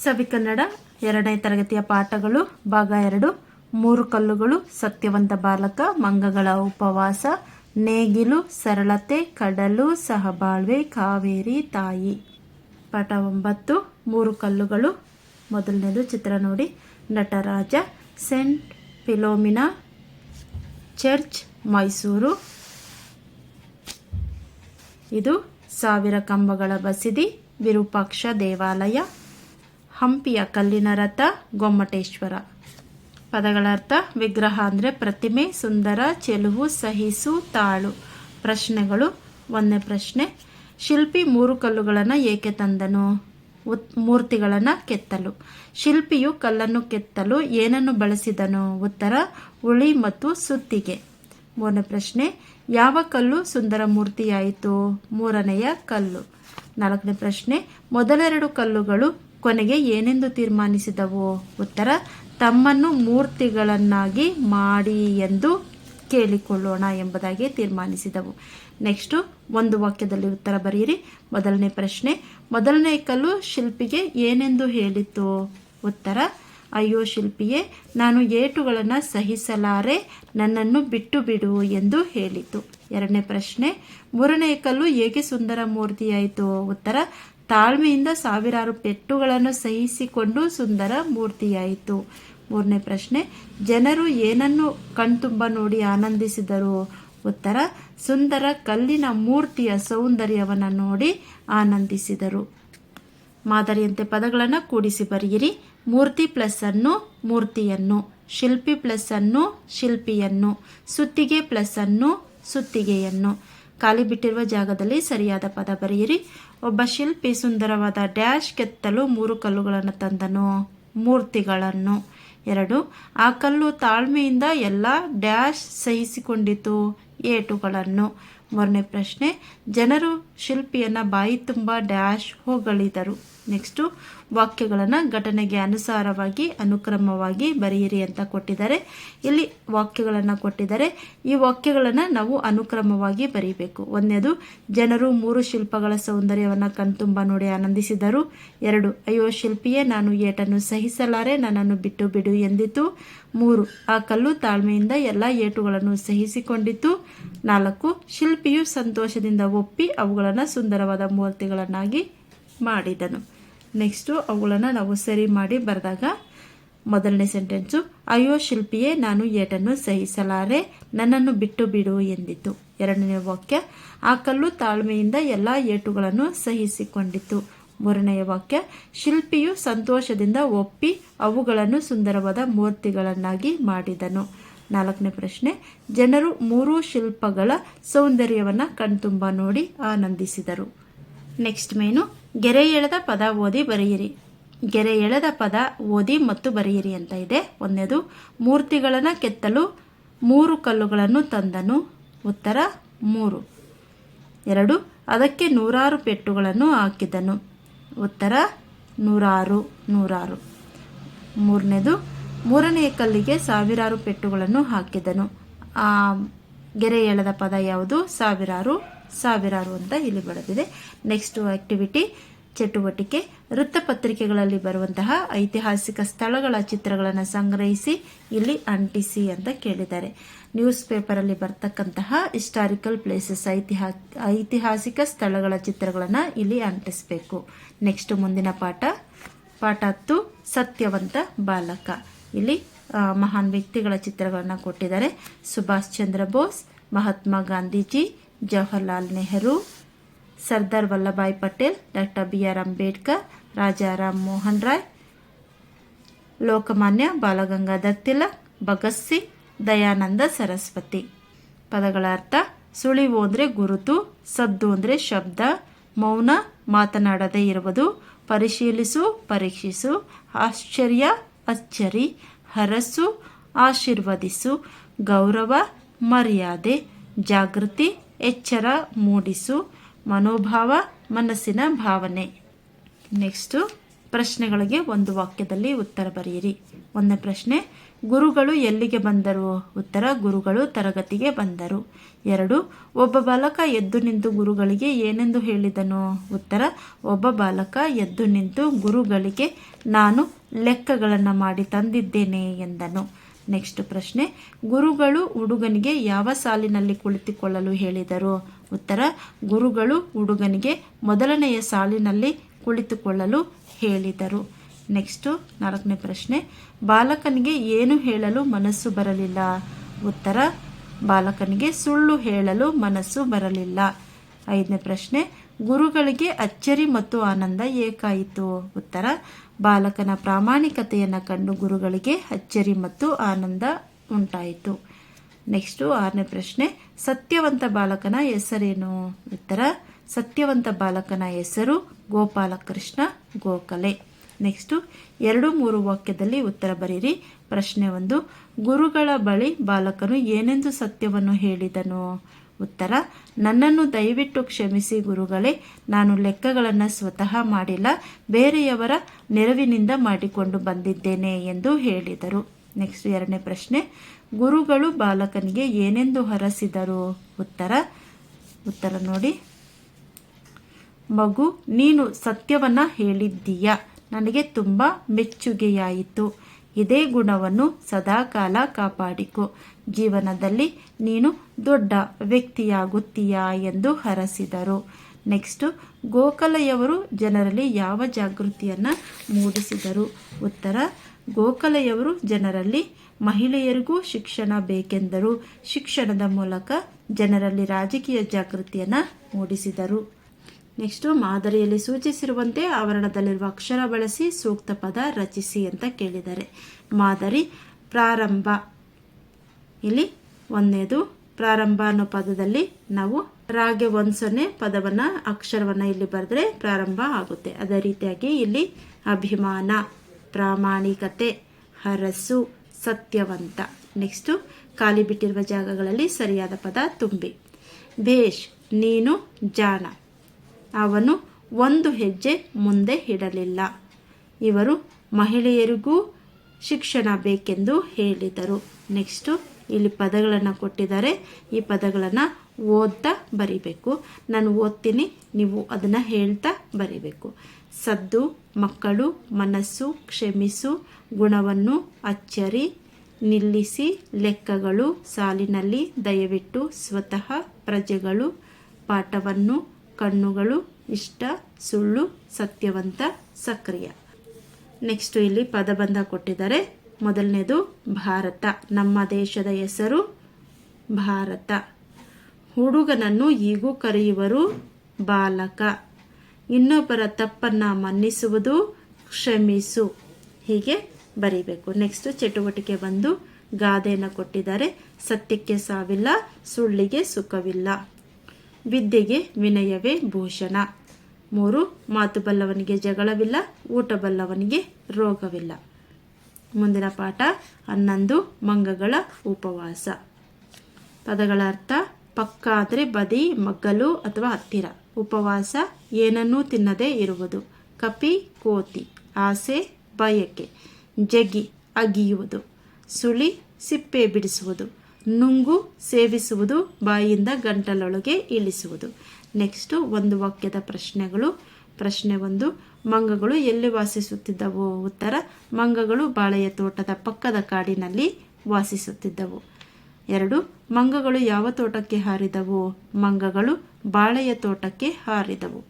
ಸವಿ ಕನ್ನಡ 2ನೇ ತರಗತಿಯ ಪಾಠಗಳು ಭಾಗ 2 ಮೂರು ಕಲ್ಲುಗಳು ಸತ್ಯವಂತ ಬಾಲಕ ಮಂಗಗಳ ಉಪವಾಸ ನೇಗಿಲು ಸರಳತೆ ಕಡಲು ಸಹಬಾಳ್ವೆ ಕಾವೇರಿ ತಾಯಿ. ಪಾಠ 9 ಮೂರು ಕಲ್ಲುಗಳು. ಮೊದಲನೇದು ಚಿತ್ರ ನೋಡಿ. Nataraja, saint Philomena church, Mysuru. ಇದು 1000 ಕಂಬಗಳ ಬಸಿದಿ, ವಿರೂಪಾಕ್ಷ ದೇವಾಲಯ. ಹಂಪಿಯ ಕಲ್ಲಿನ ರಥ, ಗೊಮ್ಮಟೇಶ್ವರ. ಪದಗಳ ಅರ್ಥ: ವಿಗ್ರಹ ಅಂದರೆ ಪ್ರತಿಮೆ, ಸುಂದರ, ಚೆಲುವು, ಸಹಿಸು, ತಾಳು. ಪ್ರಶ್ನೆಗಳು. 1ನೇ ಪ್ರಶ್ನೆ, ಶಿಲ್ಪಿ ಮೂರು ಕಲ್ಲುಗಳನ್ನು ಏಕೆ ತಂದನು? ಮೂರ್ತಿಗಳನ್ನು ಕೆತ್ತಲು. ಶಿಲ್ಪಿಯು ಕಲ್ಲನ್ನು ಕೆತ್ತಲು ಏನನ್ನು ಬಳಸಿದನು? ಉತ್ತರ: ಉಳಿ ಮತ್ತು ಸುತ್ತಿಗೆ. 3ನೇ ಪ್ರಶ್ನೆ, ಯಾವ ಕಲ್ಲು ಸುಂದರ ಮೂರ್ತಿಯಾಯಿತು? 3ನೆಯ ಕಲ್ಲು. 4ನೇ ಪ್ರಶ್ನೆ, ಮೊದಲೆರಡು ಕಲ್ಲುಗಳು ಕೊನೆಗೆ ಏನೆಂದು ತೀರ್ಮಾನಿಸಿದವು? ಉತ್ತರ: ತಮ್ಮನ್ನು ಮೂರ್ತಿಗಳನ್ನಾಗಿ ಮಾಡಿ ಎಂದು ಕೇಳಿಕೊಳ್ಳೋಣ ಎಂಬುದಾಗಿ ತೀರ್ಮಾನಿಸಿದವು. ನೆಕ್ಸ್ಟು ಒಂದು ವಾಕ್ಯದಲ್ಲಿ ಉತ್ತರ ಬರೆಯಿರಿ. 1ನೇ ಪ್ರಶ್ನೆ, ಮೊದಲನೇ ಕಲ್ಲು ಶಿಲ್ಪಿಗೆ ಏನೆಂದು ಹೇಳಿತು? ಉತ್ತರ: ಅಯ್ಯೋ ಶಿಲ್ಪಿಯೇ, ನಾನು ಏಟುಗಳನ್ನು ಸಹಿಸಲಾರೆ, ನನ್ನನ್ನು ಬಿಟ್ಟು ಬಿಡು ಎಂದು ಹೇಳಿತು. 2ನೇ ಪ್ರಶ್ನೆ, 3ನೇ ಕಲ್ಲು ಏಕೆ ಸುಂದರ ಮೂರ್ತಿಯಾಯಿತು? ಉತ್ತರ: ತಾಳ್ಮೆಯಿಂದ ಸಾವಿರಾರು ಪೆಟ್ಟುಗಳನ್ನು ಸಹಿಸಿಕೊಂಡು ಸುಂದರ ಮೂರ್ತಿಯಾಯಿತು. 3ನೇ ಪ್ರಶ್ನೆ, ಜನರು ಏನನ್ನು ಕಣ್ತುಂಬ ನೋಡಿ ಆನಂದಿಸಿದರು? ಉತ್ತರ: ಸುಂದರ ಕಲ್ಲಿನ ಮೂರ್ತಿಯ ಸೌಂದರ್ಯವನ್ನು ನೋಡಿ ಆನಂದಿಸಿದರು. ಮಾದರಿಯಂತೆ ಪದಗಳನ್ನು ಕೂಡಿಸಿ ಬರೆಯಿರಿ. ಮೂರ್ತಿ ಪ್ಲಸ್ ಅನ್ನು ಮೂರ್ತಿಯನ್ನು, ಶಿಲ್ಪಿ ಪ್ಲಸ್ ಅನ್ನು ಶಿಲ್ಪಿಯನ್ನು, ಸುತ್ತಿಗೆ ಪ್ಲಸ್ ಅನ್ನು ಸುತ್ತಿಗೆಯನ್ನು. ಖಾಲಿ ಬಿಟ್ಟಿರುವ ಜಾಗದಲ್ಲಿ ಸರಿಯಾದ ಪದ ಬರೆಯಿರಿ. ಒಬ್ಬ ಶಿಲ್ಪಿ ಸುಂದರವಾದ ಡ್ಯಾಶ್ ಕೆತ್ತಲು ಮೂರು ಕಲ್ಲುಗಳನ್ನು ತಂದನು. ಮೂರ್ತಿಗಳನ್ನು. 2, ಆ ಕಲ್ಲು ತಾಳ್ಮೆಯಿಂದ ಎಲ್ಲ ಡ್ಯಾಶ್ ಸಹಿಸಿಕೊಂಡಿತು. ಏಟುಗಳನ್ನು. 3ನೇ ಪ್ರಶ್ನೆ, ಜನರು ಶಿಲ್ಪಿಯನ್ನು ಬಾಯಿ ತುಂಬ ಡ್ಯಾಶ್ ಹೊಗಳಿದರು. ನೆಕ್ಸ್ಟು ವಾಕ್ಯಗಳನ್ನು ಘಟನೆಗೆ ಅನುಸಾರವಾಗಿ ಅನುಕ್ರಮವಾಗಿ ಬರೆಯಿರಿ ಅಂತ ಕೊಟ್ಟಿದ್ದಾರೆ. ಇಲ್ಲಿ ವಾಕ್ಯಗಳನ್ನು ಕೊಟ್ಟಿದ್ದಾರೆ. ಈ ವಾಕ್ಯಗಳನ್ನು ನಾವು ಅನುಕ್ರಮವಾಗಿ ಬರೀಬೇಕು. 1ನೇದು, ಜನರು 3 ಶಿಲ್ಪಗಳ ಸೌಂದರ್ಯವನ್ನು ಕಣ್ತುಂಬ ನೋಡಿ ಆನಂದಿಸಿದರು. 2, ಅಯ್ಯೋ ಶಿಲ್ಪಿಯೇ, ನಾನು ಏಟನ್ನು ಸಹಿಸಲಾರೆ, ನನ್ನನ್ನು ಬಿಟ್ಟು ಬಿಡು ಎಂದಿತು. 3, ಆ ಕಲ್ಲು ತಾಳ್ಮೆಯಿಂದ ಎಲ್ಲ ಏಟುಗಳನ್ನು ಸಹಿಸಿಕೊಂಡಿತು. 4, ಶಿಲ್ಪಿಯು ಸಂತೋಷದಿಂದ ಒಪ್ಪಿ ಅವುಗಳನ್ನು ಸುಂದರವಾದ ಮೂರ್ತಿಗಳನ್ನಾಗಿ ಮಾಡಿದನು. ನೆಕ್ಸ್ಟು ಅವುಗಳನ್ನು ನಾವು ಸರಿ ಮಾಡಿ ಬರೆದಾಗ, ಮೊದಲನೇ ಸೆಂಟೆನ್ಸು, ಅಯ್ಯೋ ಶಿಲ್ಪಿಯೇ, ನಾನು ಏಟನ್ನು ಸಹಿಸಲಾರೆ, ನನ್ನನ್ನು ಬಿಟ್ಟು ಬಿಡು ಎಂದಿತು. 2ನೇ ವಾಕ್ಯ, ಆ ಕಲ್ಲು ತಾಳ್ಮೆಯಿಂದ ಎಲ್ಲ ಏಟುಗಳನ್ನು ಸಹಿಸಿಕೊಂಡಿತು. 3ನೇ ವಾಕ್ಯ, ಶಿಲ್ಪಿಯು ಸಂತೋಷದಿಂದ ಒಪ್ಪಿ ಅವುಗಳನ್ನು ಸುಂದರವಾದ ಮೂರ್ತಿಗಳನ್ನಾಗಿ ಮಾಡಿದನು. 4ನೇ ಪ್ರಶ್ನೆ, ಜನರು 3 ಶಿಲ್ಪಗಳ ಸೌಂದರ್ಯವನ್ನು ಕಣ್ತುಂಬ ನೋಡಿ ಆನಂದಿಸಿದರು. ನೆಕ್ಸ್ಟ್ ಮೇನು, ಗೆರೆ ಎಳೆದ ಪದ ಓದಿ ಬರೆಯಿರಿ. ಗೆರೆ ಎಳೆದ ಪದ ಓದಿ ಮತ್ತು ಬರೆಯಿರಿ ಅಂತ ಇದೆ. 1ನೇದು, ಮೂರ್ತಿಗಳನ್ನು ಕೆತ್ತಲು 3 ಕಲ್ಲುಗಳನ್ನು ತಂದನು. ಉತ್ತರ: 3. 2, ಅದಕ್ಕೆ 100 ಪೆಟ್ಟುಗಳನ್ನು ಹಾಕಿದನು. ಉತ್ತರ: 100. 3ನೇದು, 3ನೇ ಕಲ್ಲಿಗೆ ಸಾವಿರಾರು ಪೆಟ್ಟುಗಳನ್ನು ಹಾಕಿದನು. ಗೆರೆ ಎಳೆದ ಪದ ಯಾವುದು? ಸಾವಿರಾರು ಅಂತ ಇಲ್ಲಿ ಬರೆದಿದೆ. ನೆಕ್ಸ್ಟ್ ಆಕ್ಟಿವಿಟಿ ಚಟುವಟಿಕೆ, ವೃತ್ತಪತ್ರಿಕೆಗಳಲ್ಲಿ ಬರುವಂತಹ ಐತಿಹಾಸಿಕ ಸ್ಥಳಗಳ ಚಿತ್ರಗಳನ್ನು ಸಂಗ್ರಹಿಸಿ ಇಲ್ಲಿ ಅಂಟಿಸಿ ಅಂತ ಕೇಳಿದ್ದಾರೆ. ನ್ಯೂಸ್ ಪೇಪರಲ್ಲಿ ಬರ್ತಕ್ಕಂತಹ ಹಿಸ್ಟಾರಿಕಲ್ ಪ್ಲೇಸಸ್, ಐತಿಹಾಸಿಕ ಸ್ಥಳಗಳ ಚಿತ್ರಗಳನ್ನು ಇಲ್ಲಿ ಅಂಟಿಸಬೇಕು. ನೆಕ್ಸ್ಟ್ ಮುಂದಿನ ಪಾಠ 10 ಸತ್ಯವಂತ ಬಾಲಕ. ಇಲ್ಲಿ ಮಹಾನ್ ವ್ಯಕ್ತಿಗಳ ಚಿತ್ರಗಳನ್ನು ಕೊಟ್ಟಿದ್ದಾರೆ. Subhash Chandra Bose, Mahatma Gandhiji, Jawaharlal Nehru, Sardar Vallabhbhai Patel, doctor BR Ambedkar, Raja Ram Mohan Roy, Lokmanya Balgangadhar Tilak, Bhagat Singh, Dayananda Saraswati. ಪದಗಳ ಅರ್ಥ: ಸುಳಿವು ಅಂದರೆ ಗುರುತು, ಸದ್ದು ಅಂದರೆ ಶಬ್ದ, ಮೌನ ಮಾತನಾಡದೇ ಇರುವುದು, ಪರಿಶೀಲಿಸು ಪರೀಕ್ಷಿಸು, ಆಶ್ಚರ್ಯ ಅಚ್ಚರಿ, ಹರಸು ಆಶೀರ್ವದಿಸು, ಗೌರವ ಮರ್ಯಾದೆ, ಜಾಗೃತಿ ಎಚ್ಚರ ಮೂಡಿಸು, ಮನೋಭಾವ ಮನಸ್ಸಿನ ಭಾವನೆ. ನೆಕ್ಸ್ಟು ಪ್ರಶ್ನೆಗಳಿಗೆ ಒಂದು ವಾಕ್ಯದಲ್ಲಿ ಉತ್ತರ ಬರೆಯಿರಿ. ಒಂದನೇ ಪ್ರಶ್ನೆ, ಗುರುಗಳು ಎಲ್ಲಿಗೆ ಬಂದರು? ಉತ್ತರ, ಗುರುಗಳು ತರಗತಿಗೆ ಬಂದರು. 2, ಒಬ್ಬ ಬಾಲಕ ಎದ್ದು ನಿಂತು ಗುರುಗಳಿಗೆ ಏನೆಂದು ಹೇಳಿದನು? ಉತ್ತರ, ಒಬ್ಬ ಬಾಲಕ ಎದ್ದು ನಿಂತು ಗುರುಗಳಿಗೆ ನಾನು ಲೆಕ್ಕಗಳನ್ನು ಮಾಡಿ ತಂದಿದ್ದೇನೆ ಎಂದನು. ನೆಕ್ಸ್ಟ್ ಪ್ರಶ್ನೆ, ಗುರುಗಳು ಹುಡುಗನಿಗೆ ಯಾವ ಸಾಲಿನಲ್ಲಿ ಕುಳಿತುಕೊಳ್ಳಲು ಹೇಳಿದರು? ಉತ್ತರ, ಗುರುಗಳು ಹುಡುಗನಿಗೆ ಮೊದಲನೆಯ ಸಾಲಿನಲ್ಲಿ ಕುಳಿತುಕೊಳ್ಳಲು ಹೇಳಿದರು. ನೆಕ್ಸ್ಟು 4ನೇ ಪ್ರಶ್ನೆ, ಬಾಲಕನಿಗೆ ಏನು ಹೇಳಲು ಮನಸ್ಸು ಬರಲಿಲ್ಲ? ಉತ್ತರ, ಬಾಲಕನಿಗೆ ಸುಳ್ಳು ಹೇಳಲು ಮನಸ್ಸು ಬರಲಿಲ್ಲ. 5ನೇ ಪ್ರಶ್ನೆ, ಗುರುಗಳಿಗೆ ಅಚ್ಚರಿ ಮತ್ತು ಆನಂದ ಏಕಾಯಿತು? ಉತ್ತರ, ಬಾಲಕನ ಪ್ರಾಮಾಣಿಕತೆಯನ್ನು ಕಂಡು ಗುರುಗಳಿಗೆ ಅಚ್ಚರಿ ಮತ್ತು ಆನಂದ ಉಂಟಾಯಿತು. ನೆಕ್ಸ್ಟು 6ನೇ ಪ್ರಶ್ನೆ, ಸತ್ಯವಂತ ಬಾಲಕನ ಹೆಸರೇನು? ಉತ್ತರ, ಸತ್ಯವಂತ ಬಾಲಕನ ಹೆಸರು ಗೋಪಾಲಕೃಷ್ಣ ಗೋಖಲೆ. ನೆಕ್ಸ್ಟು 2-3 ವಾಕ್ಯದಲ್ಲಿ ಉತ್ತರ ಬರೀರಿ. ಪ್ರಶ್ನೆ 1, ಗುರುಗಳ ಬಳಿ ಬಾಲಕನು ಏನೆಂದು ಸತ್ಯವನ್ನು ಹೇಳಿದನು? ಉತ್ತರ, ನನ್ನನ್ನು ದಯವಿಟ್ಟು ಕ್ಷಮಿಸಿ ಗುರುಗಳೇ, ನಾನು ಲೆಕ್ಕಗಳನ್ನು ಸ್ವತಃ ಮಾಡಿಲ್ಲ, ಬೇರೆಯವರ ನೆರವಿನಿಂದ ಮಾಡಿಕೊಂಡು ಬಂದಿದ್ದೇನೆ ಎಂದು ಹೇಳಿದರು. ನೆಕ್ಸ್ಟ್ 2ನೇ ಪ್ರಶ್ನೆ, ಗುರುಗಳು ಬಾಲಕನಿಗೆ ಏನೆಂದು ಹರಸಿದರು? ಉತ್ತರ ನೋಡಿ, ಮಗು, ನೀನು ಸತ್ಯವನ್ನ ಹೇಳಿದ್ದೀಯ, ನನಗೆ ತುಂಬ ಮೆಚ್ಚುಗೆಯಾಯಿತು. ಇದೇ ಗುಣವನ್ನು ಸದಾಕಾಲ ಕಾಪಾಡಿಕೊ, ಜೀವನದಲ್ಲಿ ನೀನು ದೊಡ್ಡ ವ್ಯಕ್ತಿಯಾಗುತ್ತೀಯಾ ಎಂದು ಹರಸಿದರು. ನೆಕ್ಸ್ಟು, ಗೋಖಲೆಯವರು ಜನರಲ್ಲಿ ಯಾವ ಜಾಗೃತಿಯನ್ನು ಮೂಡಿಸಿದರು? ಉತ್ತರ, ಗೋಖಲೆಯವರು ಜನರಲ್ಲಿ ಮಹಿಳೆಯರಿಗೂ ಶಿಕ್ಷಣ ಬೇಕೆಂದರು. ಶಿಕ್ಷಣದ ಮೂಲಕ ಜನರಲ್ಲಿ ರಾಜಕೀಯ ಜಾಗೃತಿಯನ್ನು ಮೂಡಿಸಿದರು. ನೆಕ್ಸ್ಟು, ಮಾದರಿಯಲ್ಲಿ ಸೂಚಿಸಿರುವಂತೆ ಆವರಣದಲ್ಲಿರುವ ಅಕ್ಷರ ಬಳಸಿ ಸೂಕ್ತ ಪದ ರಚಿಸಿ ಅಂತ ಕೇಳಿದ್ದಾರೆ. ಮಾದರಿ ಪ್ರಾರಂಭ. ಇಲ್ಲಿ 1ನೇದು ಪ್ರಾರಂಭ ಅನ್ನೋ ಪದದಲ್ಲಿ ನಾವು ರಾಗೆ 1 ಪದವನ್ನು ಅಕ್ಷರವನ್ನು ಇಲ್ಲಿ ಬರೆದ್ರೆ ಪ್ರಾರಂಭ ಆಗುತ್ತೆ. ಅದೇ ರೀತಿಯಾಗಿ ಇಲ್ಲಿ ಅಭಿಮಾನ, ಪ್ರಾಮಾಣಿಕತೆ, ಹರಸು, ಸತ್ಯವಂತ. ನೆಕ್ಸ್ಟು, ಖಾಲಿ ಬಿಟ್ಟಿರುವ ಜಾಗಗಳಲ್ಲಿ ಸರಿಯಾದ ಪದ ತುಂಬಿ. ಭೇಷ್, ನೀನು ಜಾಣ, ಅವನು 1 ಹೆಜ್ಜೆ ಮುಂದೆ ಇಡಲಿಲ್ಲ. ಇವರು ಮಹಿಳೆಯರಿಗೂ ಶಿಕ್ಷಣ ಬೇಕೆಂದು ಹೇಳಿದರು. ನೆಕ್ಸ್ಟು, ಇಲ್ಲಿ ಪದಗಳನ್ನು ಕೊಟ್ಟಿದ್ದಾರೆ. ಈ ಪದಗಳನ್ನು ಓದ್ತಾ ಬರಿಬೇಕು. ನಾನು ಓದ್ತೀನಿ, ನೀವು ಅದನ್ನು ಹೇಳ್ತಾ ಬರಿಬೇಕು. ಸದ್ದು, ಮಕ್ಕಳು, ಮನಸ್ಸು, ಕ್ಷಮಿಸು, ಗುಣವನ್ನು, ಅಚ್ಚರಿ, ನಿಲ್ಲಿಸಿ, ಲೆಕ್ಕಗಳು, ಸಾಲಿನಲ್ಲಿ, ದಯವಿಟ್ಟು, ಸ್ವತಃ, ಪ್ರಜೆಗಳು, ಪಾಠವನ್ನು, ಕಣ್ಣುಗಳು, ಇಷ್ಟ, ಸುಳ್ಳು, ಸತ್ಯವಂತ, ಸಕ್ರಿಯ. ನೆಕ್ಸ್ಟು ಇಲ್ಲಿ ಪದಬಂಧ ಕೊಟ್ಟಿದ್ದಾರೆ. ಮೊದಲನೇದು ಭಾರತ, ನಮ್ಮ ದೇಶದ ಹೆಸರು ಭಾರತ. ಹುಡುಗನನ್ನು ಹೀಗೂ ಕರೆಯುವರು ಬಾಲಕ. ಇನ್ನೊಬ್ಬರ ತಪ್ಪನ್ನು ಮನ್ನಿಸುವುದು ಕ್ಷಮಿಸು. ಹೀಗೆ ಬರೀಬೇಕು. ನೆಕ್ಸ್ಟ್ ಚಟುವಟಿಕೆ ಬಂದು ಗಾದೆಯನ್ನು ಕೊಟ್ಟಿದ್ದಾರೆ. ಸತ್ಯಕ್ಕೆ ಸಾವಿಲ್ಲ, ಸುಳ್ಳಿಗೆ ಸುಖವಿಲ್ಲ, ವಿದ್ಯೆಗೆ ವಿನಯವೇ ಭೂಷಣ. 3, ಮಾತು ಬಲ್ಲವನಿಗೆ ಜಗಳವಿಲ್ಲ, ಊಟ ಬಲ್ಲವನಿಗೆ ರೋಗವಿಲ್ಲ. ಮುಂದಿನ ಪಾಠ 11, ಮಂಗಗಳ ಉಪವಾಸ. ಪದಗಳ ಅರ್ಥ: ಪಕ್ಕ ಅಂದರೆ ಬದಿ, ಮಗ್ಗಲು ಅಥವಾ ಹತ್ತಿರ. ಉಪವಾಸ, ಏನನ್ನೂ ತಿನ್ನದೇ ಇರುವುದು. ಕಪಿ, ಕೋತಿ. ಆಸೆ, ಬಯಕೆ. ಜಗಿ, ಅಗಿಯುವುದು. ಸುಳಿ, ಸಿಪ್ಪೆ ಬಿಡಿಸುವುದು. ನುಂಗು, ಸೇವಿಸುವುದು, ಬಾಯಿಯಿಂದ ಗಂಟಲೊಳಗೆ ಇಳಿಸುವುದು. ನೆಕ್ಸ್ಟು 1 ವಾಕ್ಯದ ಪ್ರಶ್ನೆಗಳು. ಪ್ರಶ್ನೆ 1, ಮಂಗಗಳು ಎಲ್ಲಿ ವಾಸಿಸುತ್ತಿದ್ದವು? ಉತ್ತರ: ಮಂಗಗಳು ಬಾಳೆಯ ತೋಟದ ಪಕ್ಕದ ಕಾಡಿನಲ್ಲಿ ವಾಸಿಸುತ್ತಿದ್ದವು. 2, ಮಂಗಗಳು ಯಾವ ತೋಟಕ್ಕೆ ಹಾರಿದವು? ಮಂಗಗಳು ಬಾಳೆಯ ತೋಟಕ್ಕೆ ಹಾರಿದವು.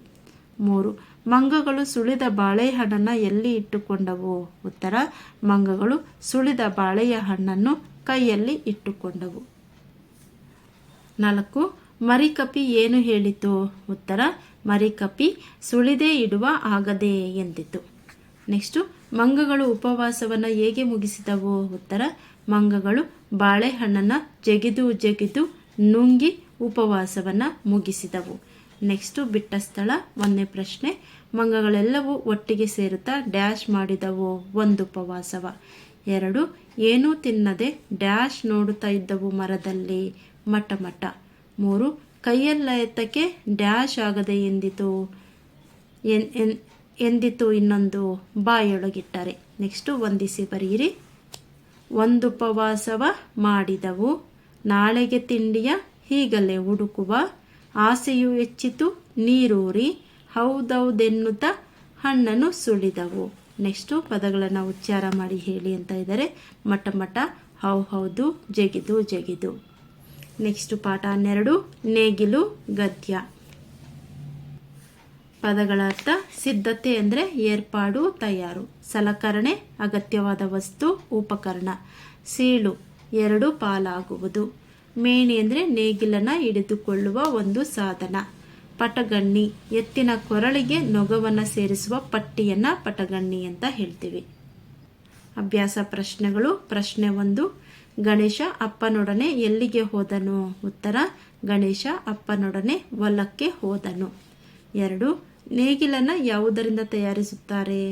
3, ಮಂಗಗಳು ಸುಳಿದ ಬಾಳೆಹಣ್ಣನ್ನು ಎಲ್ಲಿ ಇಟ್ಟುಕೊಂಡವು? ಉತ್ತರ: ಮಂಗಗಳು ಸುಳಿದ ಬಾಳೆಯ ಹಣ್ಣನ್ನು ಕೈಯಲ್ಲಿ ಇಟ್ಟುಕೊಂಡವು. 4, ಮರಿಕಪಿ ಏನು ಹೇಳಿತು? ಉತ್ತರ: ಮರಿಕಪಿ ಸುಳಿದೇ ಇಡುವ ಆಗದೆ ಎಂದಿತು. ನೆಕ್ಸ್ಟು, ಮಂಗಗಳು ಉಪವಾಸವನ್ನು ಹೇಗೆ ಮುಗಿಸಿದವು? ಉತ್ತರ: ಮಂಗಗಳು ಬಾಳೆಹಣ್ಣನ್ನು ಜಗಿದು ನುಂಗಿ ಉಪವಾಸವನ್ನು ಮುಗಿಸಿದವು. ನೆಕ್ಸ್ಟು, ಬಿಟ್ಟ ಸ್ಥಳ. 1ನೇ ಪ್ರಶ್ನೆ, ಮಂಗಗಳೆಲ್ಲವೂ ಒಟ್ಟಿಗೆ ಸೇರುತ್ತಾ ಡ್ಯಾಶ್ ಮಾಡಿದವು ಒಂದು ಉಪವಾಸವ. 2, ಏನೂ ತಿನ್ನದೆ ಡ್ಯಾಶ್ ನೋಡುತ್ತಾ ಇದ್ದವು ಮರದಲ್ಲಿ ಮಟ. 3, ಕೈಯೆಲ್ಲ ಎತ್ತಕ್ಕೆ ಡ್ಯಾಶ್ ಆಗದೆ ಎಂದಿತು ಇನ್ನೊಂದು ಬಾಯೊಳಗಿಟ್ಟರೆ. ನೆಕ್ಸ್ಟು, ಹೊಂದಿಸಿ ಬರೆಯಿರಿ. ಒಂದುಪವಾಸವ ಮಾಡಿದವು, ನಾಳೆಗೆ ತಿಂಡಿಯ ಹೀಗಲೇ ಹುಡುಕುವ, ಆಸೆಯು ಹೆಚ್ಚಿತು ನೀರೂರಿ, ಹೌದೌದೆನ್ನುತ್ತ ಹಣ್ಣನ್ನು ಸುಳಿದವು. ನೆಕ್ಸ್ಟು ಪದಗಳನ್ನು ಉಚ್ಚಾರ ಮಾಡಿ ಹೇಳಿ ಅಂತ ಇದ್ದಾರೆ. ಮಟ ಮಟ, ಹೌದು, ಜಗಿದು ಜಗಿದು. ನೆಕ್ಸ್ಟು ಪಾಠ 12 ನೇಗಿಲು ಗದ್ಯ. ಪದಗಳ ಅರ್ಥ: ಸಿದ್ಧತೆ ಅಂದರೆ ಏರ್ಪಾಡು, ತಯಾರು. ಸಲಕರಣೆ ಅಗತ್ಯವಾದ ವಸ್ತು, ಉಪಕರಣ. ಸೀಳು 2 ಪಾಲಾಗುವುದು. ಮೇಣಿ ಅಂದರೆ ನೇಗಿಲನ್ನು ಹಿಡಿದುಕೊಳ್ಳುವ ಒಂದು ಸಾಧನ. ಪಟಗಣ್ಣಿ ಎತ್ತಿನ ಕೊರಳಿಗೆ ನೊಗವನ್ನು ಸೇರಿಸುವ ಪಟ್ಟಿಯನ್ನು ಪಟಗಣ್ಣಿ ಅಂತ ಹೇಳ್ತೀವಿ. ಅಭ್ಯಾಸ ಪ್ರಶ್ನೆಗಳು. ಪ್ರಶ್ನೆ 1, ಗಣೇಶ ಅಪ್ಪನೊಡನೆ ಎಲ್ಲಿಗೆ ಹೋದನು? ಉತ್ತರ: ಗಣೇಶ ಅಪ್ಪನೊಡನೆ ಹೊಲಕ್ಕೆ ಹೋದನು. 2, ನೇಗಿಲನ್ನು ಯಾವುದರಿಂದ ತಯಾರಿಸುತ್ತಾರೆ?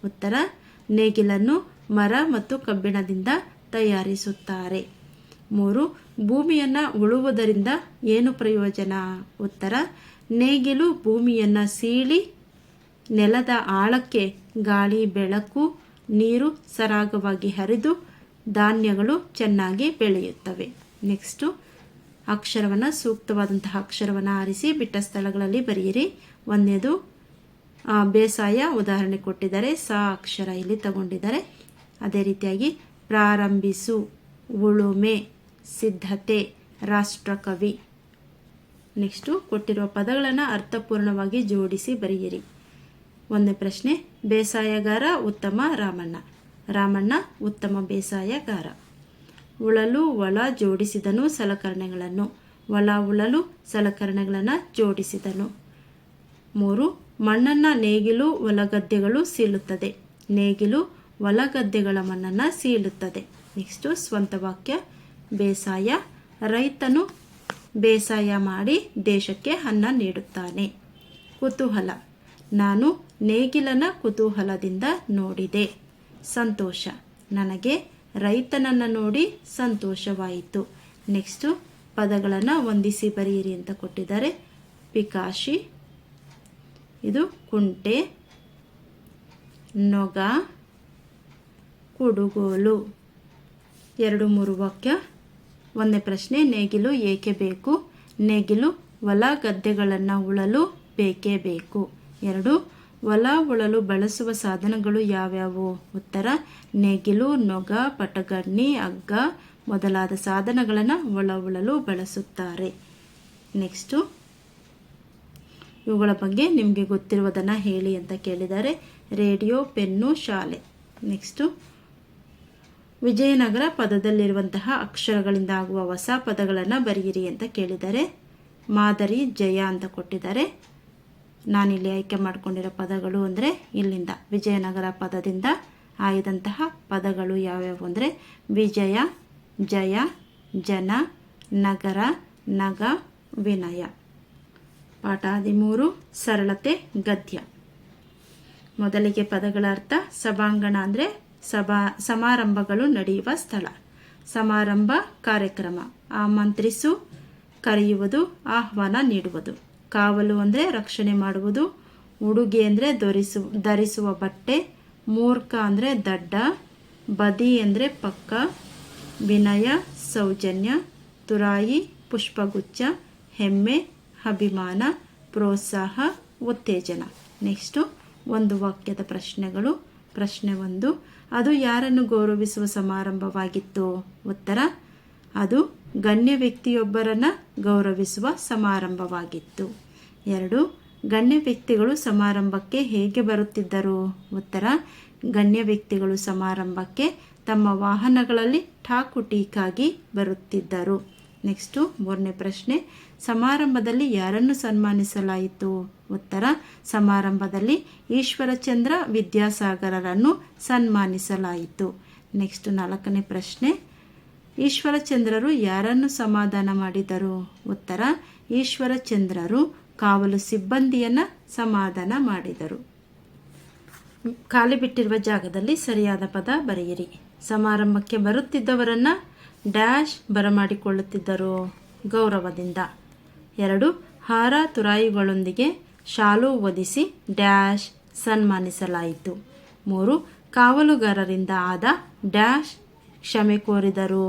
ಉತ್ತರ: ನೇಗಿಲನ್ನು ಮರ ಮತ್ತು ಕಬ್ಬಿಣದಿಂದ ತಯಾರಿಸುತ್ತಾರೆ. 3, ಭೂಮಿಯನ್ನು ಉಳುವುದರಿಂದ ಏನು ಪ್ರಯೋಜನ? ಉತ್ತರ: ನೇಗಿಲು ಭೂಮಿಯನ್ನು ಸೀಳಿ ನೆಲದ ಆಳಕ್ಕೆ ಗಾಳಿ, ಬೆಳಕು, ನೀರು ಸರಾಗವಾಗಿ ಹರಿದು ಧಾನ್ಯಗಳು ಚೆನ್ನಾಗಿ ಬೆಳೆಯುತ್ತವೆ. ನೆಕ್ಸ್ಟು ಅಕ್ಷರವನ್ನು, ಸೂಕ್ತವಾದಂತಹ ಅಕ್ಷರವನ್ನು ಆರಿಸಿ ಬಿಟ್ಟ ಸ್ಥಳಗಳಲ್ಲಿ ಬರೆಯಿರಿ. 1ನೇದು ಬೇಸಾಯ ಉದಾಹರಣೆ ಕೊಟ್ಟಿದ್ದಾರೆ, ಸ ಅಕ್ಷರ ಇಲ್ಲಿ ತಗೊಂಡಿದ್ದಾರೆ. ಅದೇ ರೀತಿಯಾಗಿ ಪ್ರಾರಂಭಿಸು, ಉಳುಮೆ, ಸಿದ್ಧತೆ, ರಾಷ್ಟ್ರಕವಿ. ನೆಕ್ಸ್ಟು ಕೊಟ್ಟಿರುವ ಪದಗಳನ್ನು ಅರ್ಥಪೂರ್ಣವಾಗಿ ಜೋಡಿಸಿ ಬರೆಯಿರಿ. 1ನೇ ಪ್ರಶ್ನೆ: ಬೇಸಾಯಗಾರ ಉತ್ತಮ ರಾಮಣ್ಣ. ರಾಮಣ್ಣ ಉತ್ತಮ ಬೇಸಾಯಗಾರ. ಉಳಲು ಹೊಲ ಜೋಡಿಸಿದನು ಸಲಕರಣೆಗಳನ್ನು. ಹೊಲ ಉಳಲು ಸಲಕರಣೆಗಳನ್ನು ಜೋಡಿಸಿದನು. 3, ಮಣ್ಣನ್ನು ನೇಗಿಲು ಹೊಲಗದ್ದೆಗಳು ಸೀಳುತ್ತದೆ. ನೇಗಿಲು ಹೊಲಗದ್ದೆಗಳ ಮಣ್ಣನ್ನು ಸೀಳುತ್ತದೆ. ನೆಕ್ಸ್ಟು ಸ್ವಂತ ವಾಕ್ಯ: ಬೇಸಾಯ, ರೈತನು ಬೇಸಾಯ ಮಾಡಿ ದೇಶಕ್ಕೆ ಅನ್ನ ನೀಡುತ್ತಾನೆ. ಕುತೂಹಲ, ನಾನು ನೇಗಿಲನ ಕುತೂಹಲದಿಂದ ನೋಡಿದೆ. ಸಂತೋಷ, ನನಗೆ ರೈತನನ್ನು ನೋಡಿ ಸಂತೋಷವಾಯಿತು. ನೆಕ್ಸ್ಟು ಪದಗಳನ್ನು ಹೊಂದಿಸಿ ಬರೆಯಿರಿ ಅಂತ ಕೊಟ್ಟಿದ್ದಾರೆ. ಪಿಕಾಶಿ, ಇದು ಕುಂಟೆ, ನೊಗ, ಕುಡುಗೋಲು. 2, 3 ವಾಕ್ಯ. 1ನೇ ಪ್ರಶ್ನೆ: ನೇಗಿಲು ಏಕೆ ಬೇಕು? ನೇಗಿಲು ಹೊಲ ಗದ್ದೆಗಳನ್ನು ಉಳಲು ಬೇಕೇ ಬೇಕು. 2, ಹೊಲ ಉಳಲು ಬಳಸುವ ಸಾಧನಗಳು ಯಾವ್ಯಾವು? ಉತ್ತರ: ನೇಗಿಲು, ನೊಗ, ಪಟಗಣ್ಣಿ, ಹಗ್ಗ ಮೊದಲಾದ ಸಾಧನಗಳನ್ನು ಹೊಲ ಉಳಲು ಬಳಸುತ್ತಾರೆ. ನೆಕ್ಸ್ಟು ಇವುಗಳ ಬಗ್ಗೆ ನಿಮಗೆ ಗೊತ್ತಿರುವುದನ್ನು ಹೇಳಿ ಅಂತ ಕೇಳಿದ್ದಾರೆ. ರೇಡಿಯೋ, ಪೆನ್ನು, ಶಾಲೆ. ನೆಕ್ಸ್ಟು ವಿಜಯನಗರ ಪದದಲ್ಲಿರುವಂತಹ ಅಕ್ಷರಗಳಿಂದ ಆಗುವ ಹೊಸ ಪದಗಳನ್ನು ಬರೆಯಿರಿ ಅಂತ ಕೇಳಿದ್ದಾರೆ. ಮಾದರಿ, ಜಯ ಅಂತ ಕೊಟ್ಟಿದ್ದಾರೆ. ನಾನಿಲ್ಲಿ ಆಯ್ಕೆ ಮಾಡಿಕೊಂಡಿರೋ ಪದಗಳು ಅಂದರೆ ಇಲ್ಲಿಂದ ವಿಜಯನಗರ ಪದದಿಂದ ಆಯ್ದಂತಹ ಪದಗಳು ಯಾವ್ಯಾವು ಅಂದರೆ ವಿಜಯ, ಜಯ, ಜನ, ನಗರ, ನಗ, ವಿನಯ. ಪಾಠ 13 ಸರಳತೆ ಗದ್ಯ. ಮೊದಲಿಗೆ ಪದಗಳ ಅರ್ಥ: ಸಭಾಂಗಣ ಅಂದರೆ ಸಮಾರಂಭಗಳು ನಡೆಯುವ ಸ್ಥಳ. ಸಮಾರಂಭ, ಕಾರ್ಯಕ್ರಮ. ಆಮಂತ್ರಿಸು, ಕರೆಯುವುದು, ಆಹ್ವಾನ ನೀಡುವುದು. ಕಾವಲು ಅಂದರೆ ರಕ್ಷಣೆ ಮಾಡುವುದು. ಉಡುಗೆ ಅಂದರೆ ಧರಿಸುವ ಬಟ್ಟೆ. ಮೂರ್ಖ ಅಂದರೆ ದಡ್ಡ. ಬದಿ ಅಂದರೆ ಪಕ್ಕ. ವಿನಯ, ಸೌಜನ್ಯ. ತುರಾಯಿ, ಪುಷ್ಪಗುಚ್ಛ. ಹೆಮ್ಮೆ, ಅಭಿಮಾನ. ಪ್ರೋತ್ಸಾಹ, ಉತ್ತೇಜನ. ನೆಕ್ಸ್ಟು ಒಂದು ವಾಕ್ಯದ ಪ್ರಶ್ನೆಗಳು. ಪ್ರಶ್ನೆ 1, ಅದು ಯಾರನ್ನು ಗೌರವಿಸುವ ಸಮಾರಂಭವಾಗಿತ್ತು? ಉತ್ತರ: ಅದು ಗಣ್ಯ ವ್ಯಕ್ತಿಯೊಬ್ಬರನ್ನು ಗೌರವಿಸುವ ಸಮಾರಂಭವಾಗಿತ್ತು. 2, ಗಣ್ಯ ವ್ಯಕ್ತಿಗಳು ಸಮಾರಂಭಕ್ಕೆ ಹೇಗೆ ಬರುತ್ತಿದ್ದರು? ಉತ್ತರ: ಗಣ್ಯ ವ್ಯಕ್ತಿಗಳು ಸಮಾರಂಭಕ್ಕೆ ತಮ್ಮ ವಾಹನಗಳಲ್ಲಿ ಠಾಕುಟೀಕಾಗಿ ಬರುತ್ತಿದ್ದರು. ನೆಕ್ಸ್ಟು 3ನೇ ಪ್ರಶ್ನೆ: ಸಮಾರಂಭದಲ್ಲಿ ಯಾರನ್ನು ಸನ್ಮಾನಿಸಲಾಯಿತು? ಉತ್ತರ: ಸಮಾರಂಭದಲ್ಲಿ ಈಶ್ವರಚಂದ್ರ ವಿದ್ಯಾಸಾಗರರನ್ನು ಸನ್ಮಾನಿಸಲಾಯಿತು. ನೆಕ್ಸ್ಟ್ 4ನೇ ಪ್ರಶ್ನೆ: ಈಶ್ವರಚಂದ್ರರು ಯಾರನ್ನು ಸಮಾಧಾನ ಮಾಡಿದರು? ಉತ್ತರ: ಈಶ್ವರಚಂದ್ರರು ಕಾವಲು ಸಿಬ್ಬಂದಿಯನ್ನು ಸಮಾಧಾನ ಮಾಡಿದರು. ಖಾಲಿ ಬಿಟ್ಟಿರುವ ಜಾಗದಲ್ಲಿ ಸರಿಯಾದ ಪದ ಬರೆಯಿರಿ. ಸಮಾರಂಭಕ್ಕೆ ಬರುತ್ತಿದ್ದವರನ್ನು ಡ್ಯಾಶ್ ಬರಮಾಡಿಕೊಳ್ಳುತ್ತಿದ್ದರು ಗೌರವದಿಂದ. 2, ಹಾರ ತುರಾಯಿಗಳೊಂದಿಗೆ ಶಾಲು ಹೊದಿಸಿ ಡ್ಯಾಶ್ ಸನ್ಮಾನಿಸಲಾಯಿತು. 3, ಕಾವಲುಗಾರರಿಂದ ಆದ ಡ್ಯಾಶ್ ಕ್ಷಮೆ ಕೋರಿದರು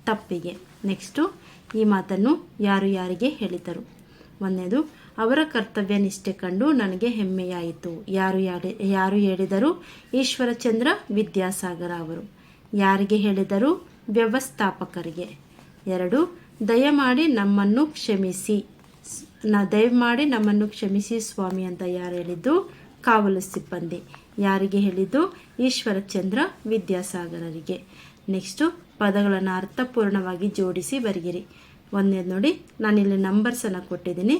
ತಪ್ಪಿಗೆ. ನೆಕ್ಸ್ಟು ಈ ಮಾತನ್ನು ಯಾರು ಯಾರಿಗೆ ಹೇಳಿದರು. ಒಂದನೇದು, ಅವರ ಕರ್ತವ್ಯ ನಿಷ್ಠೆ ಕಂಡು ನನಗೆ ಹೆಮ್ಮೆಯಾಯಿತು. ಯಾರು ಹೇಳಿದರು? ಈಶ್ವರಚಂದ್ರ ವಿದ್ಯಾಸಾಗರ ಅವರು. ಯಾರಿಗೆ ಹೇಳಿದರು? ವ್ಯವಸ್ಥಾಪಕರಿಗೆ. 2, ದಯಮಾಡಿ ನಮ್ಮನ್ನು ಕ್ಷಮಿಸಿ ಸ್ವಾಮಿ ಅಂತ ಯಾರು ಹೇಳಿದ್ದು? ಕಾವಲು ಸಿಬ್ಬಂದಿ. ಯಾರಿಗೆ ಹೇಳಿದ್ದು? ಈಶ್ವರಚಂದ್ರ ವಿದ್ಯಾಸಾಗರರಿಗೆ. ನೆಕ್ಸ್ಟು ಪದಗಳನ್ನು ಅರ್ಥಪೂರ್ಣವಾಗಿ ಜೋಡಿಸಿ ಬರೆಯಿರಿ. ಒಂದನೇದು ನೋಡಿ, ನಾನಿಲ್ಲಿ ನಂಬರ್ಸನ್ನು ಕೊಟ್ಟಿದ್ದೀನಿ.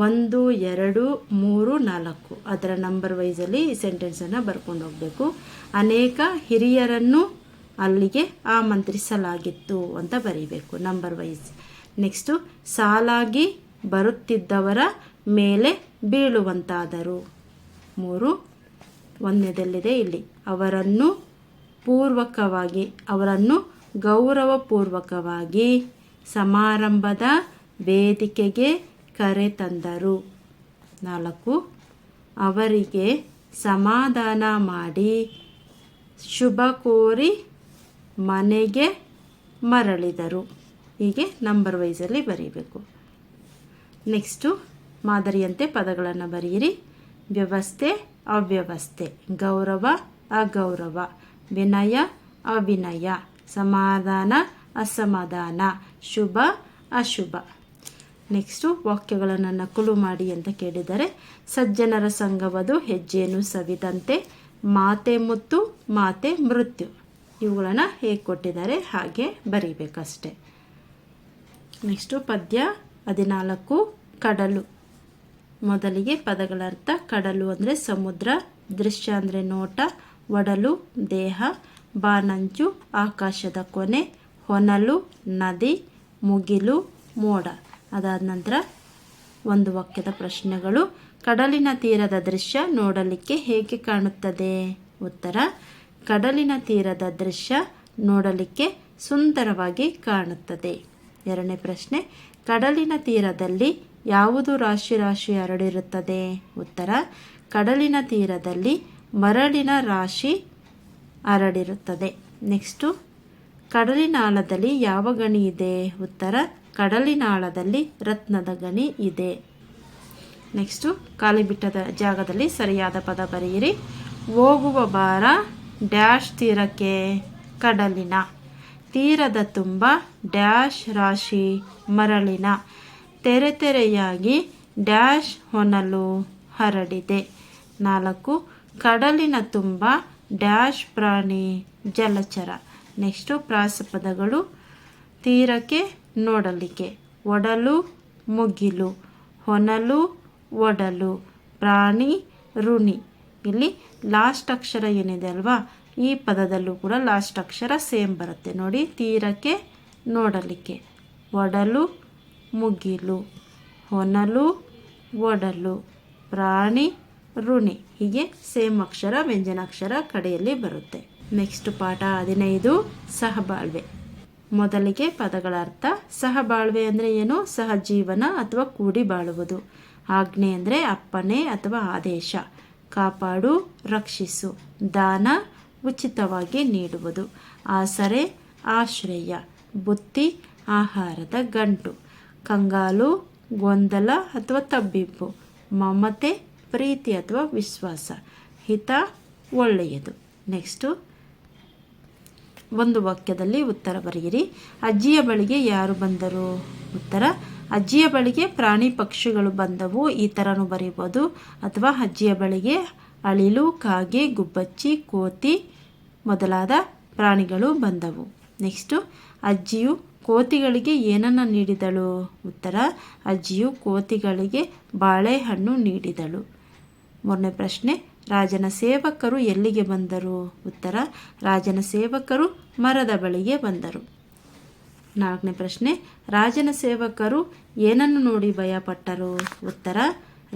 1, 2, 3, 4 ಅದರ ನಂಬರ್ ವೈಸಲ್ಲಿ ಈ ಸೆಂಟೆನ್ಸನ್ನು ಬರ್ಕೊಂಡು ಹೋಗಬೇಕು. ಅನೇಕ ಹಿರಿಯರನ್ನು ಅಲ್ಲಿಗೆ ಆಮಂತ್ರಿಸಲಾಗಿತ್ತು ಅಂತ ಬರೀಬೇಕು ನಂಬರ್ ವೈಸ್. ನೆಕ್ಸ್ಟು ಸಾಲಾಗಿ ಬರುತ್ತಿದ್ದವರ ಮೇಲೆ ಬೀಳುವಂತಾದರು. 3, ಒಂದನೇದಲ್ಲಿದೆ ಇಲ್ಲಿ, ಅವರನ್ನು ಗೌರವಪೂರ್ವಕವಾಗಿ ಸಮಾರಂಭದ ವೇದಿಕೆಗೆ ಕರೆತಂದರು. 4, ಅವರಿಗೆ ಸಮಾಧಾನ ಮಾಡಿ ಶುಭ ಕೋರಿ ಮನೆಗೆ ಮರಳಿದರು. ಹೀಗೆ ನಂಬರ್ ವೈಸಲ್ಲಿ ಬರೀಬೇಕು. ನೆಕ್ಸ್ಟು ಮಾದರಿಯಂತೆ ಪದಗಳನ್ನು ಬರೆಯಿರಿ. ವ್ಯವಸ್ಥೆ, ಅವ್ಯವಸ್ಥೆ. ಗೌರವ, ಅಗೌರವ. ವಿನಯ, ಅವಿನಯ. ಸಮಾಧಾನ, ಅಸಮಾಧಾನ. ಶುಭ, ಅಶುಭ. ನೆಕ್ಸ್ಟು ವಾಕ್ಯಗಳನ್ನು ನಕಲು ಮಾಡಿ ಅಂತ ಕೇಳಿದರೆ, ಸಜ್ಜನರ ಸಂಘವದು ಹೆಜ್ಜೆಯನ್ನು ಸವಿದಂತೆ, ಮಾತೆ ಮುತ್ತು, ಮಾತೆ ಮೃತ್ಯು. ಇವುಗಳನ್ನು ಹೇಗೆ ಕೊಟ್ಟಿದ್ದಾರೆ ಹಾಗೆ ಬರೀಬೇಕಷ್ಟೆ. ನೆಕ್ಸ್ಟು ಪದ್ಯ 14, ಕಡಲು. ಮೊದಲಿಗೆ ಪದಗಳ ಅರ್ಥ. ಕಡಲು ಅಂದರೆ ಸಮುದ್ರ, ದೃಶ್ಯ ಅಂದರೆ ನೋಟ, ಒಡಲು ದೇಹ, ಬಾನಂಚು ಆಕಾಶದ ಕೊನೆ, ಹೊನಲು ನದಿ, ಮುಗಿಲು ಮೋಡ. ಅದಾದ ನಂತರ ಒಂದು ವಾಕ್ಯದ ಪ್ರಶ್ನೆಗಳು. ಕಡಲಿನ ತೀರದ ದೃಶ್ಯ ನೋಡಲಿಕ್ಕೆ ಹೇಗೆ ಕಾಣುತ್ತದೆ? ಉತ್ತರ, ಕಡಲಿನ ತೀರದ ದೃಶ್ಯ ನೋಡಲಿಕ್ಕೆ ಸುಂದರವಾಗಿ ಕಾಣುತ್ತದೆ. ಎರಡನೇ ಪ್ರಶ್ನೆ, ಕಡಲಿನ ತೀರದಲ್ಲಿ ಯಾವುದು ರಾಶಿ ರಾಶಿ ಹರಡಿರುತ್ತದೆ? ಉತ್ತರ, ಕಡಲಿನ ತೀರದಲ್ಲಿ ಮರಳಿನ ರಾಶಿ ಹರಡಿರುತ್ತದೆ. ನೆಕ್ಸ್ಟು, ಕಡಲಿನಾಳದಲ್ಲಿ ಯಾವ ಗಣಿ ಇದೆ? ಉತ್ತರ, ಕಡಲಿನಾಳದಲ್ಲಿ ರತ್ನದ ಗಣಿ ಇದೆ. ನೆಕ್ಸ್ಟು ಖಾಲಿ ಬಿಟ್ಟದ ಜಾಗದಲ್ಲಿ ಸರಿಯಾದ ಪದ ಬರೆಯಿರಿ. ಹೋಗುವ ಭಾರ ಡ್ಯಾಶ್ ತೀರಕ್ಕೆ, ಕಡಲಿನ. ತೀರದ ತುಂಬ ಡ್ಯಾಶ್ ರಾಶಿ ಮರಳಿನ. ತೆರೆ ತೆರೆಯಾಗಿ ಡ್ಯಾಶ್ ಹೊನಲು ಹರಡಿದೆ. 4, ಕಡಲಿನ ತುಂಬ ಡ್ಯಾಶ್ ಪ್ರಾಣಿ ಜಲಚರ. ನೆಕ್ಸ್ಟು ಪ್ರಾಸಪದಗಳು. ತೀರಕ್ಕೆ ನೋಡಲಿಕ್ಕೆ, ಒಡಲು ಮುಗಿಲು, ಹೊನಲು ಒಡಲು, ಪ್ರಾಣಿ ಋಣಿ. ಇಲ್ಲಿ ಲಾಸ್ಟ್ ಅಕ್ಷರ ಏನಿದೆ ಅಲ್ವಾ, ಈ ಪದದಲ್ಲೂ ಕೂಡ ಲಾಸ್ಟ್ ಅಕ್ಷರ ಸೇಮ್ ಬರುತ್ತೆ ನೋಡಿ. ತೀರಕ್ಕೆ ನೋಡಲಿಕ್ಕೆ, ಒಡಲು ಮುಗಿಲು, ಹೊನಲು ಒಡಲು, ಪ್ರಾಣಿ ಋಣಿ. ಹೀಗೆ ಸೇಮ್ ಅಕ್ಷರ ವ್ಯಂಜನಾಕ್ಷರ ಕಡೆಯಲ್ಲಿ ಬರುತ್ತೆ. ನೆಕ್ಸ್ಟ್ ಪಾಠ 15, ಸಹಬಾಳ್ವೆ. ಮೊದಲಿಗೆ ಪದಗಳ ಅರ್ಥ. ಸಹಬಾಳ್ವೆ ಅಂದರೆ ಏನು? ಸಹಜೀವನ ಅಥವಾ ಕೂಡಿ ಬಾಳುವುದು. ಆಜ್ಞೆ ಅಂದರೆ ಅಪ್ಪಣೆ ಅಥವಾ ಆದೇಶ. ಕಾಪಾಡು, ರಕ್ಷಿಸು. ದಾನ, ಉಚಿತವಾಗಿ ನೀಡುವುದು. ಆಸರೆ, ಆಶ್ರಯ. ಬುತ್ತಿ, ಆಹಾರದ ಗಂಟು. ಕಂಗಾಲು, ಗೊಂದಲ ಅಥವಾ ತಬ್ಬಿಬ್ಬು. ಮಮತೆ, ಪ್ರೀತಿ ಅಥವಾ ವಿಶ್ವಾಸ. ಹಿತ, ಒಳ್ಳೆಯದು. ನೆಕ್ಸ್ಟು ಒಂದು ವಾಕ್ಯದಲ್ಲಿ ಉತ್ತರ ಬರೆಯಿರಿ. ಅಜ್ಜಿಯ ಬಳಿಗೆ ಯಾರು ಬಂದರು? ಉತ್ತರ, ಅಜ್ಜಿಯ ಬಳಿಗೆ ಪ್ರಾಣಿ ಪಕ್ಷಿಗಳು ಬಂದವು. ಈ ಥರನೂ ಬರೀಬೋದು. ಅಥವಾ ಅಜ್ಜಿಯ ಬಳಿಗೆ ಅಳಿಲು, ಕಾಗೆ, ಗುಬ್ಬಚ್ಚಿ, ಕೋತಿ ಮೊದಲಾದ ಪ್ರಾಣಿಗಳು ಬಂದವು. ನೆಕ್ಸ್ಟು ಅಜ್ಜಿಯು ಕೋತಿಗಳಿಗೆ ಏನನ್ನು ನೀಡಿದಳು? ಉತ್ತರ, ಅಜ್ಜಿಯು ಕೋತಿಗಳಿಗೆ ಬಾಳೆಹಣ್ಣು ನೀಡಿದಳು. ಮೂರನೇ ಪ್ರಶ್ನೆ, ರಾಜನ ಸೇವಕರು ಎಲ್ಲಿಗೆ ಬಂದರು? ಉತ್ತರ, ರಾಜನ ಸೇವಕರು ಮರದ ಬಳಿಗೆ ಬಂದರು. ನಾಲ್ಕನೇ ಪ್ರಶ್ನೆ, ರಾಜನ ಸೇವಕರು ಏನನ್ನು ನೋಡಿ ಭಯಪಟ್ಟರು? ಉತ್ತರ,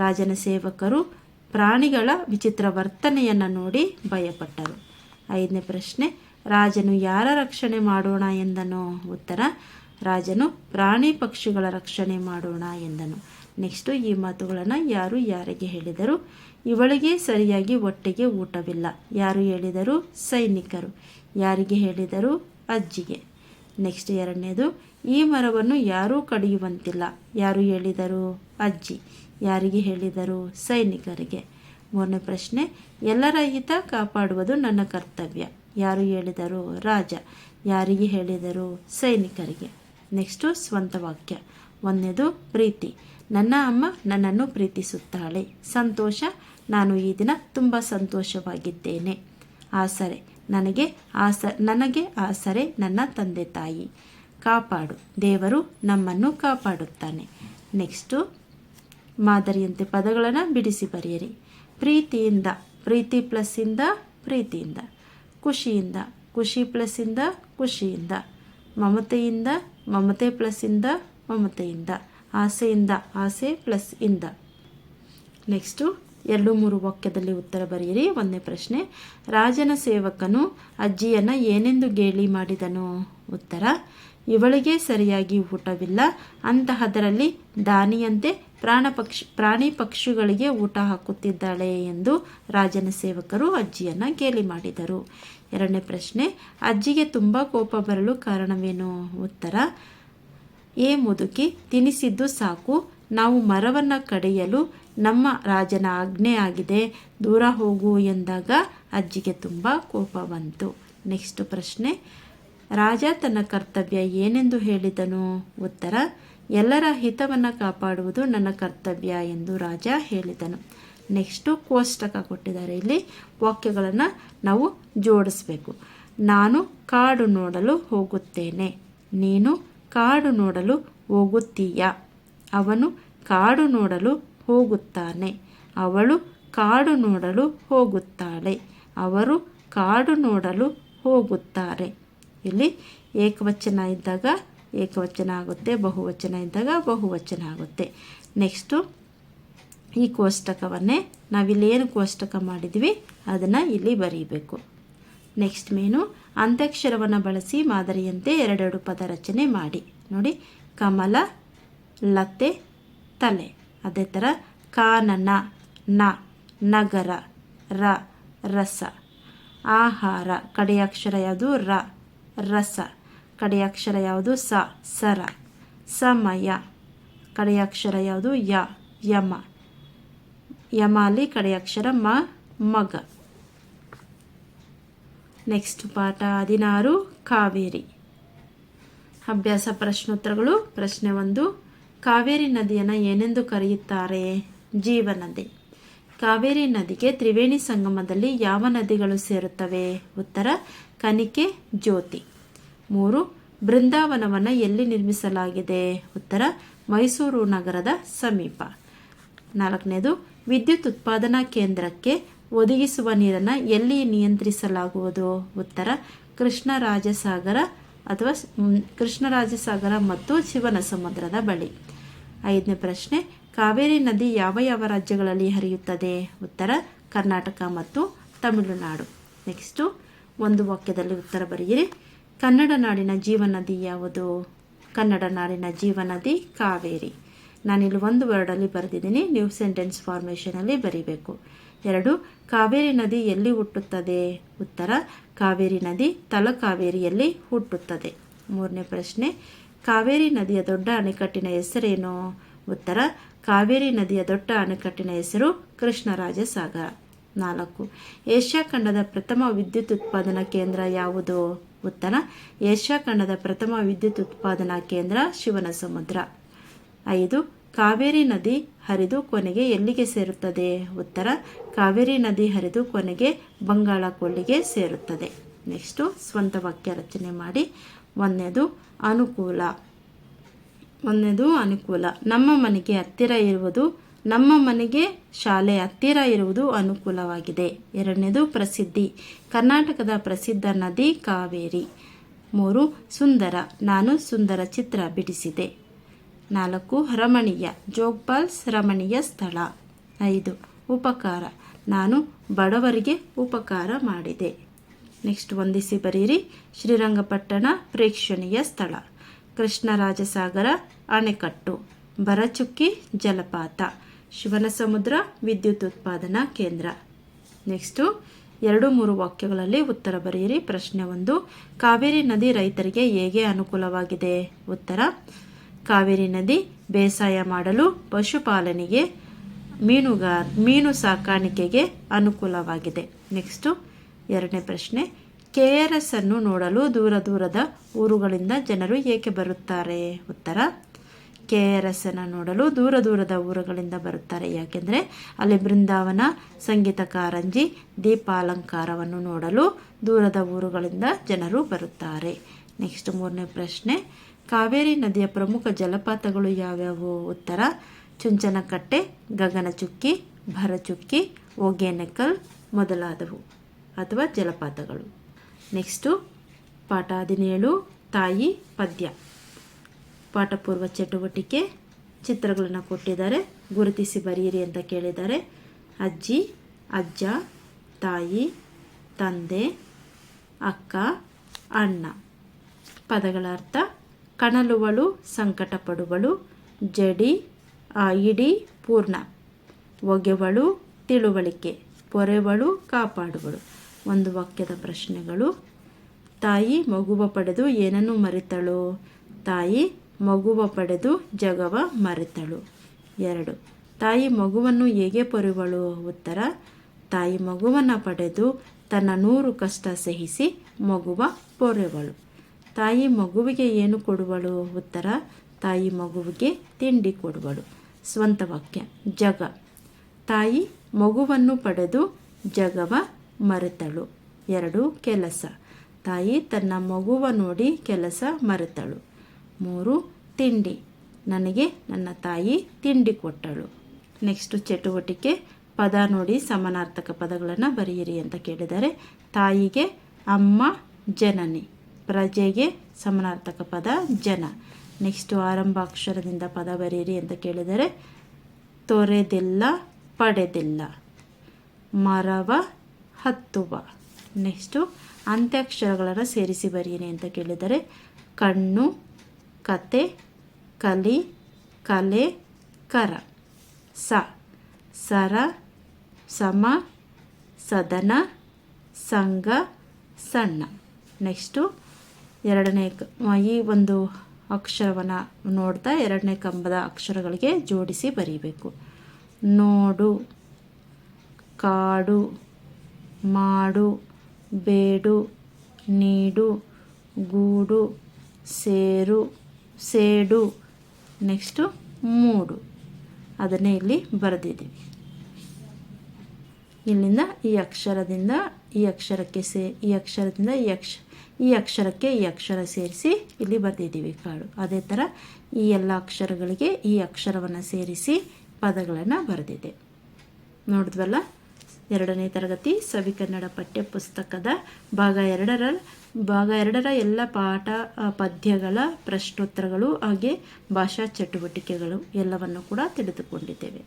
ರಾಜನ ಸೇವಕರು ಪ್ರಾಣಿಗಳ ವಿಚಿತ್ರ ವರ್ತನೆಯನ್ನು ನೋಡಿ ಭಯಪಟ್ಟರು. ಐದನೇ ಪ್ರಶ್ನೆ, ರಾಜನು ಯಾರ ರಕ್ಷಣೆ ಮಾಡೋಣ ಎಂದನು? ಉತ್ತರ, ರಾಜನು ಪ್ರಾಣಿ ಪಕ್ಷಿಗಳ ರಕ್ಷಣೆ ಮಾಡೋಣ ಎಂದನು. ನೆಕ್ಸ್ಟು ಈ ಮಾತುಗಳನ್ನು ಯಾರು ಯಾರಿಗೆ ಹೇಳಿದರು? ಇವಳಿಗೆ ಸರಿಯಾಗಿ ಹೊಟ್ಟೆಗೆ ಊಟವಿಲ್ಲ. ಯಾರು ಹೇಳಿದರು? ಸೈನಿಕರು. ಯಾರಿಗೆ ಹೇಳಿದರು? ಅಜ್ಜಿಗೆ. ನೆಕ್ಸ್ಟ್ ಎರಡನೇದು, ಈ ಮರವನ್ನು ಯಾರೂ ಕಡಿಯುವಂತಿಲ್ಲ, ಯಾರು ಹೇಳಿದರು? ಅಜ್ಜಿ. ಯಾರಿಗೆ ಹೇಳಿದರು? ಸೈನಿಕರಿಗೆ. ಮೂರನೇ ಪ್ರಶ್ನೆ, ಎಲ್ಲರ ಹಿತ ಕಾಪಾಡುವುದು ನನ್ನ ಕರ್ತವ್ಯ, ಯಾರು ಹೇಳಿದರು? ರಾಜ. ಯಾರಿಗೆ ಹೇಳಿದರು? ಸೈನಿಕರಿಗೆ. ನೆಕ್ಸ್ಟು ಸ್ವಂತ ವಾಕ್ಯ. ಒಂದನೇದು ಪ್ರೀತಿ, ನನ್ನ ಅಮ್ಮ ನನ್ನನ್ನು ಪ್ರೀತಿಸುತ್ತಾಳೆ. ಸಂತೋಷ, ನಾನು ಈ ದಿನ ತುಂಬ ಸಂತೋಷವಾಗಿದ್ದೇನೆ. ಆಸರೆ, ನನಗೆ ಆಸರೆ ನನ್ನ ತಂದೆ ತಾಯಿ. ಕಾಪಾಡು, ದೇವರು ನಮ್ಮನ್ನು ಕಾಪಾಡುತ್ತಾನೆ. ನೆಕ್ಸ್ಟು ಮಾದರಿಯಂತೆ ಪದಗಳನ್ನು ಬಿಡಿಸಿ ಬರೆಯಿರಿ. ಪ್ರೀತಿಯಿಂದ, ಪ್ರೀತಿ ಪ್ಲಸ್ಸಿಂದ ಪ್ರೀತಿಯಿಂದ. ಖುಷಿಯಿಂದ, ಖುಷಿ ಪ್ಲಸ್ಸಿಂದ ಖುಷಿಯಿಂದ. ಮಮತೆಯಿಂದ, ಮಮತೆ ಪ್ಲಸ್ಸಿಂದ ಮಮತೆಯಿಂದ. ಆಸೆಯಿಂದ, ಆಸೆ ಪ್ಲಸ್ ಇಂದ. ನೆಕ್ಸ್ಟು 2-3 ವಾಕ್ಯದಲ್ಲಿ ಉತ್ತರ ಬರೆಯಿರಿ. ಒಂದನೇ ಪ್ರಶ್ನೆ, ರಾಜನ ಸೇವಕನು ಅಜ್ಜಿಯನ್ನು ಏನೆಂದು ಗೇಲಿ ಮಾಡಿದನು? ಉತ್ತರ, ಇವಳಿಗೆ ಸರಿಯಾಗಿ ಊಟವಿಲ್ಲ, ಅಂತಹದರಲ್ಲಿ ದಾನಿಯಂತೆ ಪ್ರಾಣಿ ಪಕ್ಷಿಗಳಿಗೆ ಊಟ ಹಾಕುತ್ತಿದ್ದಾಳೆ ಎಂದು ರಾಜನ ಸೇವಕರು ಅಜ್ಜಿಯನ್ನು ಗೇಲಿ ಮಾಡಿದರು. ಎರಡನೇ ಪ್ರಶ್ನೆ, ಅಜ್ಜಿಗೆ ತುಂಬ ಕೋಪ ಬರಲು ಕಾರಣವೇನು? ಉತ್ತರ, ಏ ಮುದುಕಿ, ತಿನಿಸಿದ್ದು ಸಾಕು, ನಾವು ಮರವನ್ನು ಕಡಿಯಲು ನಮ್ಮ ರಾಜನ ಆಜ್ಞೆ ಆಗಿದೆ, ದೂರ ಹೋಗು ಎಂದಾಗ ಅಜ್ಜಿಗೆ ತುಂಬ ಕೋಪ ಬಂತು. ನೆಕ್ಸ್ಟ್ ಪ್ರಶ್ನೆ, ರಾಜ ತನ್ನ ಕರ್ತವ್ಯ ಏನೆಂದು ಹೇಳಿದನು? ಉತ್ತರ, ಎಲ್ಲರ ಹಿತವನ್ನು ಕಾಪಾಡುವುದು ನನ್ನ ಕರ್ತವ್ಯ ಎಂದು ರಾಜ ಹೇಳಿದನು. ನೆಕ್ಸ್ಟು ಕೋಷ್ಟಕ ಕೊಟ್ಟಿದ್ದಾರೆ. ಇಲ್ಲಿ ವಾಕ್ಯಗಳನ್ನು ನಾವು ಜೋಡಿಸ್ಬೇಕು. ನಾನು ಕಾಡು ನೋಡಲು ಹೋಗುತ್ತೇನೆ, ನೀನು ಕಾಡು ನೋಡಲು ಹೋಗುತ್ತೀಯ, ಅವನು ಕಾಡು ನೋಡಲು ಹೋಗುತ್ತಾನೆ, ಅವಳು ಕಾಡು ನೋಡಲು ಹೋಗುತ್ತಾಳೆ, ಅವರು ಕಾಡು ನೋಡಲು ಹೋಗುತ್ತಾರೆ. ಇಲ್ಲಿ ಏಕವಚನ ಇದ್ದಾಗ ಏಕವಚನ ಆಗುತ್ತೆ, ಬಹುವಚನ ಇದ್ದಾಗ ಬಹುವಚನ ಆಗುತ್ತೆ. ನೆಕ್ಸ್ಟು ಈ ಕೋಷ್ಟಕವನ್ನೇ ನಾವಿಲ್ಲಿ ಏನು ಕೋಷ್ಟಕ ಮಾಡಿದ್ವಿ ಅದನ್ನು ಇಲ್ಲಿ ಬರೀಬೇಕು. ನೆಕ್ಸ್ಟ್ ಮೇನು, ಅಂತ್ಯಕ್ಷರವನ್ನು ಬಳಸಿ ಮಾದರಿಯಂತೆ 2 ಪದ ರಚನೆ ಮಾಡಿ. ನೋಡಿ, ಕಮಲ, ಲತೆ, ತಲೆ. ಅದೇ ಥರ ಕಾನನ, ನ, ನಗರ, ರ, ರಸ. ಆಹಾರ, ಕಡೆಯ ಅಕ್ಷರ ಯಾವುದು? ರ, ರಸ. ಕಡೆಯ ಅಕ್ಷರ ಯಾವುದು? ಸ, ಸರ. ಸಮಯ, ಕಡೆಯ ಅಕ್ಷರ ಯಾವುದು? ಯ, ಯಮ. ಯಮಾಲಿ ಕಡೆಯ ಅಕ್ಷರ ಮ, ಮಗ. ನೆಕ್ಸ್ಟ್ ಪಾಠ 16, ಕಾವೇರಿ. ಅಭ್ಯಾಸ ಪ್ರಶ್ನೋತ್ತರಗಳು. ಪ್ರಶ್ನೆ 1, ಕಾವೇರಿ ನದಿಯನ್ನು ಏನೆಂದು ಕರೆಯುತ್ತಾರೆ? ಜೀವನದಿ. ಕಾವೇರಿ ನದಿಗೆ ತ್ರಿವೇಣಿ ಸಂಗಮದಲ್ಲಿ ಯಾವ ನದಿಗಳು ಸೇರುತ್ತವೆ? ಉತ್ತರ, ಕನಿಕೆ, ಜ್ಯೋತಿ. 3, ಬೃಂದಾವನವನ್ನು ಎಲ್ಲಿ ನಿರ್ಮಿಸಲಾಗಿದೆ? ಉತ್ತರ, ಮೈಸೂರು ನಗರದ ಸಮೀಪ. 4ನೇದು, ವಿದ್ಯುತ್ ಉತ್ಪಾದನಾ ಕೇಂದ್ರಕ್ಕೆ ಒದಗಿಸುವ ನೀರನ್ನು ಎಲ್ಲಿ ನಿಯಂತ್ರಿಸಲಾಗುವುದು? ಉತ್ತರ, ಕೃಷ್ಣರಾಜಸಾಗರ ಮತ್ತು ಶಿವನಸಮುದ್ರದ ಬಳಿ. 5ನೇ ಪ್ರಶ್ನೆ, ಕಾವೇರಿ ನದಿ ಯಾವ ಯಾವ ರಾಜ್ಯಗಳಲ್ಲಿ ಹರಿಯುತ್ತದೆ? ಉತ್ತರ, ಕರ್ನಾಟಕ ಮತ್ತು ತಮಿಳುನಾಡು. ನೆಕ್ಸ್ಟು ಒಂದು ವಾಕ್ಯದಲ್ಲಿ ಉತ್ತರ ಬರೆಯಿರಿ. ಕನ್ನಡ ನಾಡಿನ ಜೀವನದಿ ಯಾವುದು? ಕನ್ನಡ ನಾಡಿನ ಜೀವನದಿ ಕಾವೇರಿ. ನಾನಿಲ್ಲಿ ಒಂದು ವರ್ಡಲ್ಲಿ ಬರೆದಿದ್ದೀನಿ, ನೀವು ಸೆಂಟೆನ್ಸ್ ಫಾರ್ಮೇಷನಲ್ಲಿ ಬರೀಬೇಕು. 2, ಕಾವೇರಿ ನದಿ ಎಲ್ಲಿ ಹುಟ್ಟುತ್ತದೆ? ಉತ್ತರ, ಕಾವೇರಿ ನದಿ ತಲಕಾವೇರಿಯಲ್ಲಿ ಹುಟ್ಟುತ್ತದೆ. 3ನೇ ಪ್ರಶ್ನೆ, ಕಾವೇರಿ ನದಿಯ ದೊಡ್ಡ ಅಣೆಕಟ್ಟಿನ ಹೆಸರೇನು? ಉತ್ತರ, ಕಾವೇರಿ ನದಿಯ ದೊಡ್ಡ ಅಣೆಕಟ್ಟಿನ ಹೆಸರು ಕೃಷ್ಣರಾಜಸಾಗರ. 4, ಏಷ್ಯಾ ಖಂಡದ ಪ್ರಥಮ ವಿದ್ಯುತ್ ಉತ್ಪಾದನಾ ಕೇಂದ್ರ ಯಾವುದು? ಉತ್ತರ, ಏಷ್ಯಾ ಖಂಡದ ಪ್ರಥಮ ವಿದ್ಯುತ್ ಉತ್ಪಾದನಾ ಕೇಂದ್ರ ಶಿವನಸಮುದ್ರ. 5, ಕಾವೇರಿ ನದಿ ಹರಿದು ಕೊನೆಗೆ ಎಲ್ಲಿಗೆ ಸೇರುತ್ತದೆ? ಉತ್ತರ, ಕಾವೇರಿ ನದಿ ಹರಿದು ಕೊನೆಗೆ ಬಂಗಾಳ ಕೊಲ್ಲಿಗೆ ಸೇರುತ್ತದೆ. ನೆಕ್ಸ್ಟು ಸ್ವಂತ ವಾಕ್ಯ ರಚನೆ ಮಾಡಿ. 1ನೇದು ಅನುಕೂಲ. ನಮ್ಮ ಮನೆಗೆ ಶಾಲೆ ಹತ್ತಿರ ಇರುವುದು ಅನುಕೂಲವಾಗಿದೆ. 2ನೇದು ಪ್ರಸಿದ್ಧಿ. ಕರ್ನಾಟಕದ ಪ್ರಸಿದ್ಧ ನದಿ ಕಾವೇರಿ. 3, ಸುಂದರ. ನಾನು ಸುಂದರ ಚಿತ್ರ ಬಿಡಿಸಿದೆ. 4, ರಮಣೀಯ. ಜೋಗ್-ಫಾಲ್ಸ್ ರಮಣೀಯ ಸ್ಥಳ. 5, ಉಪಕಾರ. ನಾನು ಬಡವರಿಗೆ ಉಪಕಾರ ಮಾಡಿದೆ. ನೆಕ್ಸ್ಟ್ ಹೊಂದಿಸಿ ಬರೀರಿ. ಶ್ರೀರಂಗಪಟ್ಟಣ ಪ್ರೇಕ್ಷಣೀಯ ಸ್ಥಳ, ಕೃಷ್ಣರಾಜಸಾಗರ ಅಣೆಕಟ್ಟು, ಬರಚುಕ್ಕಿ ಜಲಪಾತ, ಶಿವನಸಮುದ್ರ ವಿದ್ಯುತ್ ಉತ್ಪಾದನಾ ಕೇಂದ್ರ. ನೆಕ್ಸ್ಟು 2-3 ವಾಕ್ಯಗಳಲ್ಲಿ ಉತ್ತರ ಬರೆಯಿರಿ. ಪ್ರಶ್ನೆ 1, ಕಾವೇರಿ ನದಿ ರೈತರಿಗೆ ಹೇಗೆ ಅನುಕೂಲವಾಗಿದೆ? ಉತ್ತರ, ಕಾವೇರಿ ನದಿ ಬೇಸಾಯ ಮಾಡಲು, ಪಶುಪಾಲನೆಗೆ, ಮೀನು ಸಾಕಾಣಿಕೆಗೆ ಅನುಕೂಲವಾಗಿದೆ. ನೆಕ್ಸ್ಟು 2ನೇ ಪ್ರಶ್ನೆ, KRS ಅನ್ನು ನೋಡಲು ದೂರದ ಊರುಗಳಿಂದ ಜನರು ಏಕೆ ಬರುತ್ತಾರೆ? ಉತ್ತರ, KRS ಅನ್ನು ನೋಡಲು ದೂರದ ಊರುಗಳಿಂದ ಬರುತ್ತಾರೆ. ಯಾಕೆಂದರೆ ಅಲ್ಲಿ ಬೃಂದಾವನ, ಸಂಗೀತ ಕಾರಂಜಿ, ದೀಪಾಲಂಕಾರವನ್ನು ನೋಡಲು ದೂರದ ಊರುಗಳಿಂದ ಜನರು ಬರುತ್ತಾರೆ. ನೆಕ್ಸ್ಟ್ 3ನೇ ಪ್ರಶ್ನೆ, ಕಾವೇರಿ ನದಿಯ ಪ್ರಮುಖ ಜಲಪಾತಗಳು ಯಾವ್ಯಾವು? ಉತ್ತರ, ಚುಂಚನಕಟ್ಟೆ, ಗಗನಚುಕ್ಕಿ, ಭರಚುಕ್ಕಿ, ಹೊಗೇನಕಲ್ ಮೊದಲಾದವು ಅಥವಾ ಜಲಪಾತಗಳು. ನೆಕ್ಸ್ಟು ಪಾಠ 17, ತಾಯಿ ಪದ್ಯ. ಪಾಠಪೂರ್ವ ಚಟುವಟಿಕೆ, ಚಿತ್ರಗಳನ್ನು ಕೊಟ್ಟಿದ್ದಾರೆ, ಗುರುತಿಸಿ ಬರೆಯಿರಿ ಅಂತ ಕೇಳಿದ್ದಾರೆ. ಅಜ್ಜಿ, ಅಜ್ಜ, ತಾಯಿ, ತಂದೆ, ಅಕ್ಕ, ಅಣ್ಣ. ಪದಗಳ ಅರ್ಥ: ಕಣಲುವಳು, ಸಂಕಟ ಪಡುವಳು, ಜಡಿ, ಇಡೀ, ಪೂರ್ಣ, ಒಗೆವಳು, ತಿಳುವಳಿಕೆ, ಪೊರೆವಳು, ಕಾಪಾಡುವಳು. ಒಂದು ವಾಕ್ಯದ ಪ್ರಶ್ನೆಗಳು. ತಾಯಿ ಮಗುವ ಪಡೆದು ಏನನ್ನು ಮರೆತಳು? ತಾಯಿ ಮಗುವ ಪಡೆದು ಜಗವ ಮರೆತಳು. 2, ತಾಯಿ ಮಗುವನ್ನು ಹೇಗೆ ಪೊರೆವಳು? ಉತ್ತರ, ತಾಯಿ ಮಗುವನ್ನು ಪಡೆದು ತನ್ನ 100 ಕಷ್ಟ ಸಹಿಸಿ ಮಗುವ ಪೊರೆವಳು. ತಾಯಿ ಮಗುವಿಗೆ ಏನು ಕೊಡುವಳು? ಉತ್ತರ, ತಾಯಿ ಮಗುವಿಗೆ ತಿಂಡಿ ಕೊಡುವಳು. ಸ್ವಂತ ವಾಕ್ಯ. ಜಗ, ತಾಯಿ ಮಗುವನ್ನು ಪಡೆದು ಜಗವ ಮರೆತಳು. 2, ಕೆಲಸ, ತಾಯಿ ತನ್ನ ಮಗುವ ನೋಡಿ ಕೆಲಸ ಮರೆತಳು. 3, ತಿಂಡಿ, ನನಗೆ ನನ್ನ ತಾಯಿ ತಿಂಡಿ ಕೊಟ್ಟಳು. ನೆಕ್ಸ್ಟ್ ಚಟುವಟಿಕೆ, ಪದ ನೋಡಿ ಸಮಾನಾರ್ಥಕ ಪದಗಳನ್ನು ಬರೆಯಿರಿ ಅಂತ ಕೇಳಿದ್ದಾರೆ. ತಾಯಿಗೆ ಅಮ್ಮ, ಜನನಿ. ಪ್ರಜೆಗೆ ಸಮಾನಾರ್ಥಕ ಪದ ಜನ. ನೆಕ್ಸ್ಟು ಆರಂಭ ಅಕ್ಷರದಿಂದ ಪದ ಬರೆಯಿರಿ ಅಂತ ಕೇಳಿದರೆ. ತೊರೆದಿಲ್ಲ, ಪಡೆದಿಲ್ಲ, ಮರವ ಹತ್ತುವ. ನೆಕ್ಸ್ಟು ಅಂತ್ಯಾಕ್ಷರಗಳನ್ನು ಸೇರಿಸಿ ಬರೆಯಿರಿ ಅಂತ ಕೇಳಿದರೆ. ಕಣ್ಣು, ಕತೆ, ಕಲಿ, ಕಲೆ, ಕರ. ಸರ, ಸಮ, ಸದನ, ಸಂಘ, ಸಣ್ಣ. ನೆಕ್ಸ್ಟು ಈ ಒಂದು ಅಕ್ಷರವನ್ನು ನೋಡ್ತಾ 2ನೇ ಕಂಬದ ಅಕ್ಷರಗಳಿಗೆ ಜೋಡಿಸಿ ಬರೀಬೇಕು. ನೋಡು, ಕಾಡು, ಮಾಡು, ಬೇಡು, ನೀಡು, ಗೂಡು, ಸೇರು, ಸೇಡು. ನೆಕ್ಸ್ಟು ಮೂಡು. ಅದನ್ನೇ ಇಲ್ಲಿ ಬರೆದಿದ್ದೀವಿ. ಇಲ್ಲಿಂದ ಈ ಅಕ್ಷರದಿಂದ ಈ ಅಕ್ಷರಕ್ಕೆ ಈ ಅಕ್ಷರಕ್ಕೆ ಈ ಅಕ್ಷರ ಸೇರಿಸಿ ಇಲ್ಲಿ ಬರೆದಿದ್ದೀವಿ ಕಾಡು. ಅದೇ ಥರ ಈ ಎಲ್ಲ ಅಕ್ಷರಗಳಿಗೆ ಈ ಅಕ್ಷರವನ್ನು ಸೇರಿಸಿ ಪದಗಳನ್ನು ಬರೆದಿದೆ. ನೋಡಿದ್ವಲ್ಲ, 2ನೇ ತರಗತಿ ಸವಿಕನ್ನಡ ಪಠ್ಯಪುಸ್ತಕದ ಭಾಗ 2ರ ಎಲ್ಲ ಪಾಠ ಪದ್ಯಗಳ ಪ್ರಶ್ನೋತ್ತರಗಳು ಹಾಗೆ ಭಾಷಾ ಚಟುವಟಿಕೆಗಳು ಎಲ್ಲವನ್ನು ಕೂಡ ತಿಳಿದುಕೊಂಡಿದ್ದೇವೆ.